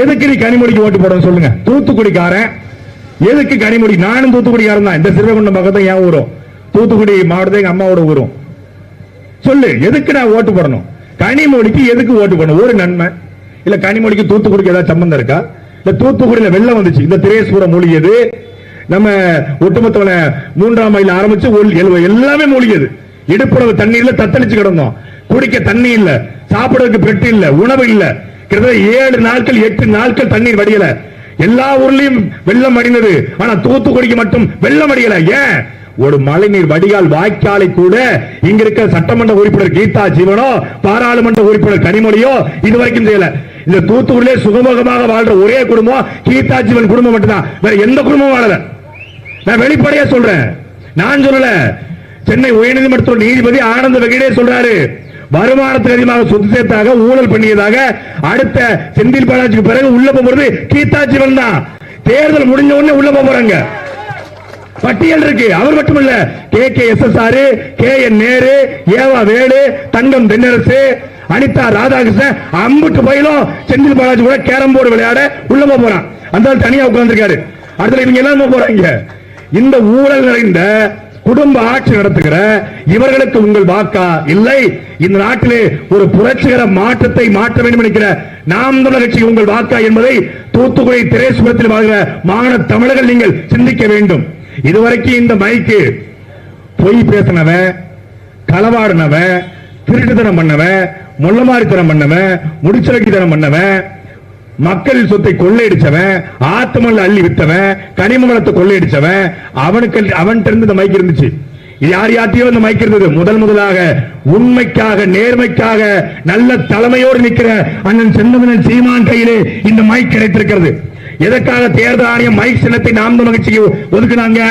எதுக்கு நீ கனிமொழிக்கு ஓட்டு போடணும் சொல்லுங்க. தூத்துக்குடிக்காரன் எதுக்கு கனிமொழி? நானும் தூத்துக்குடிக்காரன் தான். இந்த சிறுவைகுண்டம் பக்கத்துல என் ஊரும், தூத்துக்குடி மாவட்டத்தை எங்க அம்மாவோட ஊரும். சொல்லு, எதுக்கு நான் ஓட்டு போடணும்? கனிமொழிக்கு எதுக்கு ஓட்டு போடணும்? ஒரு நன்மை இல்ல. கனிமொழிக்கு தூத்துக்குடிக்கு ஏதாவது சம்பந்தம் இருக்கா? இல்ல தூத்துக்குடியில வெள்ளம் வந்துச்சு, இந்த திரேஸ்வரம் மூழ்கியது, நம்ம ஒட்டுமொத்த 3ஆம் மைல் ஆரம்பிச்சு எல்லாமே மூழ்கியது. இடுப்புறவு தண்ணீர்ல தத்தளிச்சு கிடந்தோம். குடிக்க தண்ணி இல்ல, சாப்பிடறதுக்கு பெட்டு இல்ல, உணவு இல்ல. கிட்டத்தட்ட 7 நாட்கள் 8 நாட்கள் தண்ணீர் வடியல. எல்லா ஊர்லயும் வெள்ளம் அடிந்தது. ஆனா தூத்துக்குடிக்கு மட்டும் வெள்ளம் அடியல. ஏன்? ஒரு மழைநீர் வடிகால் வாய்க்காலை கூட இங்க இருக்க சட்டமன்ற உறுப்பினர் கீதா ஜீவனோ பாராளுமன்ற உறுப்பினர் கனிமொழியோ இதுவரைக்கும் செய்யல. இந்த தூத்துக்குடியிலே சுகமுகமாக வாழ்ற ஒரே குடும்பம் கீதா ஜீவன் குடும்பம் மட்டும்தான். வேற எந்த குடும்பமும் வாழல. நான் வெளிப்படையா சொல்றேன், நான் சொல்லல. சென்னை உயர்நீதிமன்ற நீதிபதி ஆனந்த வெங்கடே சொல்றாரு, வருமானத்துக்கு அதிகமாக சொத்து சேர்த்தாக ஊழல் பண்ணியதாக அடுத்த செந்தில் பாலாஜிக்கு பிறகு உள்ள போறது கீதா ஜீவன் தான். தேர்தல் முடிஞ்ச உடனே உள்ள போறாங்க. பட்டியல் இருக்கு. அவர் மட்டுமல்ல, KKSSR, KN நேரு, ஏவா வேலு, தங்கம் தென்னரசு, அனிதா ராதாகிருஷ்ணன், அம்புட்டு பயிலும் செந்தில் பாலாஜி கூட கேரம் போர்டு விளையாட உள்ள போறான். அந்த தனியா உட்கார்ந்துருக்காரு. அடுத்த இவங்க எல்லாம் போறாங்க. இந்த ஊழல் நிறைந்த குடும்ப ஆட்சி நடத்துகிற இவர்களுக்கு உங்கள் வாக்கா? இல்லை. இந்த நாட்டிலே ஒரு புரட்சிகர மாற்றத்தை மாற்ற வேண்டும் என்கிற நாம் தமிழர் கட்சி உங்கள் வாக்கா என்பதை தூத்துக்குடி திரேஸ்வரத்தில் வாழ்கிற மாநில தமிழர்கள் நீங்கள் சிந்திக்க வேண்டும். இதுவரைக்கும் இந்த மைக்கு பொய் பேசினவன், களவாடினவன், திருட்டுத்தனம் பண்ணவன், மொள்ளமாரித்தனம் பண்ணவன், முடிச்சலக்கித்தனம் பண்ணவன், மக்கள் சொத்தை கொள்ளையடிச்சவன், ஆத்துமல்ல அள்ளி வித்தவன், கனிமவளத்தை கொள்ளையடிச்சவன், அவன்கிட்ட இருந்து இந்த மைக் இருந்துச்சு. இது யார் யார்ட்டையோ இந்த மைக் இருந்தது. முதலாக உண்மைக்காக, நேர்மைக்காக, நல்ல தலைமையோடு நிற்கிற அண்ணன் செந்தமிழன் சீமான் கையிலே இந்த மைக் கிடைத்திருக்கிறது. எதற்காக தேர்தல் ஆணையம் மைக் சின்னத்தை நாம் தமிழர் கட்சிக்கு ஒதுக்குனாங்க?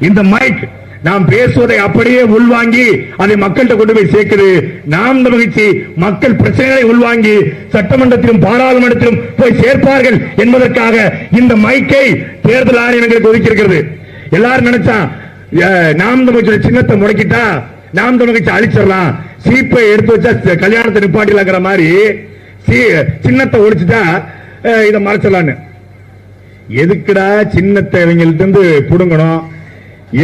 இந்த மைக் நாம் பேசுவதை அப்படியே உள்வாங்கி அதை மக்கள்கிட்ட கொண்டு போய் சேர்க்குது. நாம் தமிழர் கட்சி மக்கள் பிரச்சனைகளை உள்வாங்கி சட்டமன்றத்திலும் பாராளுமன்றத்திலும் போய் சேர்ப்பார்கள் என்பதற்காக இந்த மைக்கை தேர்தல் ஆணையம் எங்களுக்கு ஒதுக்கி இருக்கிறது. எல்லாரும் நினைச்சா நாம் தமிழர் கட்சி சின்னத்தை முடக்கிட்டா நாம் தமிழர் கட்சி அழிச்சிடலாம், சீப்பை எடுத்து வச்சா கல்யாணத்தை நிப்பாட்டிலாங்கிற மாதிரி சின்னத்தை ஒழிச்சுட்டா இதை மறைச்சிடலான்னு. எதுக்குடா சின்னத்தை இவங்கள்ட்ட இருந்து புடுங்கணும்?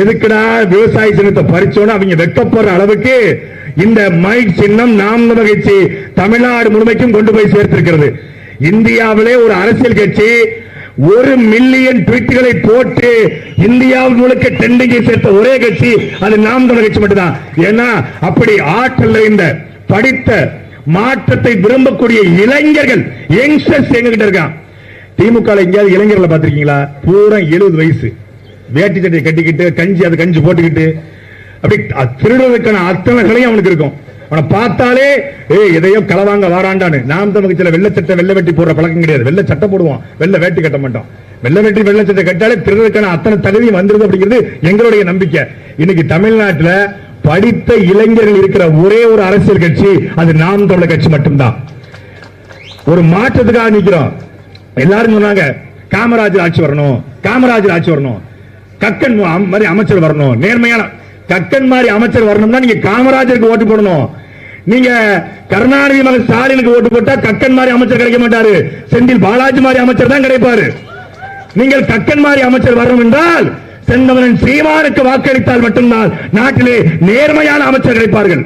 எதுக்குடா விவசாய சின்னத்தை பறிச்சோன்னு அவங்க வெக்கப்படுற அளவுக்கு இந்த மைக் சின்னம் நாம் தமிழர் கட்சி தமிழ்நாடு முழுமைக்கும் கொண்டு போய் சேர்த்திருக்கிறது. இந்தியாவிலே ஒரு அரசியல் கட்சி 1 மில்லியன் ட்வீட்டுகளை போட்டு இந்தியாவில் முழுக்க ட்ரெண்டிங்கை சேர்த்த ஒரே கட்சி அது நாம் தமிழர் கட்சி மட்டும்தான். ஏன்னா அப்படி ஆற்றல் நிறைந்த படித்த மாற்றத்தை விரும்பக்கூடிய இளைஞர்கள் யங்ஸ்டர்ஸ் எங்ககிட்ட இருக்கான். திமுக எங்கேயாவது இளைஞர்களை பார்த்திருக்கீங்களா? பூரா 70 வயசு, வேட்டி சட்டையை கட்டிக்கிட்டு கஞ்சி போட்டுக்கிட்டு அப்படி திருடுவதற்கான அத்தனைகளையும் அவனுக்கு இருக்கும். அவனை பார்த்தாலே எதையோ களவாங்க வாராண்டான்னு. நாம் தமிழர் கட்சியில வெள்ளை சட்டை வெள்ளை வெட்டி போடுற பழக்கம் கிடையாது. வெள்ளை சட்டை போடுவோம், வெள்ளை வேட்டி கட்ட மாட்டோம். வெள்ளை வெட்டி வெள்ளை சட்டை கட்டாலே திருடுவதற்கான அத்தனை தகுதியும் வந்துருது அப்படிங்கிறது எங்களுடைய நம்பிக்கை. இன்னைக்கு தமிழ்நாட்டில் படித்த இளைஞர்கள் இருக்கிற ஒரே ஒரு அரசியல் கட்சி அது நாம் தமிழர் கட்சி மட்டும்தான். ஒரு மாற்றத்துக்காக நிற்கிறோம். எல்லாரும் சொன்னாங்க காமராஜர் ஆட்சி வரணும், காமராஜர் ஆட்சி வரணும், கக்கன் மாதிரி அமைச்சர் வரணும், நேர்மையான கக்கன் மாதிரி அமைச்சர் வரணும்னா நீங்க காமராஜருக்கு ஓட்டு போடணும். நீங்க கருணாநிதி மகன் ஸ்டாலினுக்கு ஓட்டு போட்டா கக்கன் மாதிரி அமைச்சர் கிடைக்க மாட்டாரு, செந்தில் பாலாஜி மாதிரி அமைச்சர் தான் கிடைப்பாரு. நீங்கள் கக்கன் மாதிரி அமைச்சர் வரணும் என்றால் செந்தமிழன் சீமானுக்கு வாக்களித்தால் மட்டும்தான் நாட்டிலே நேர்மையான அமைச்சர் கிடைப்பார்கள்.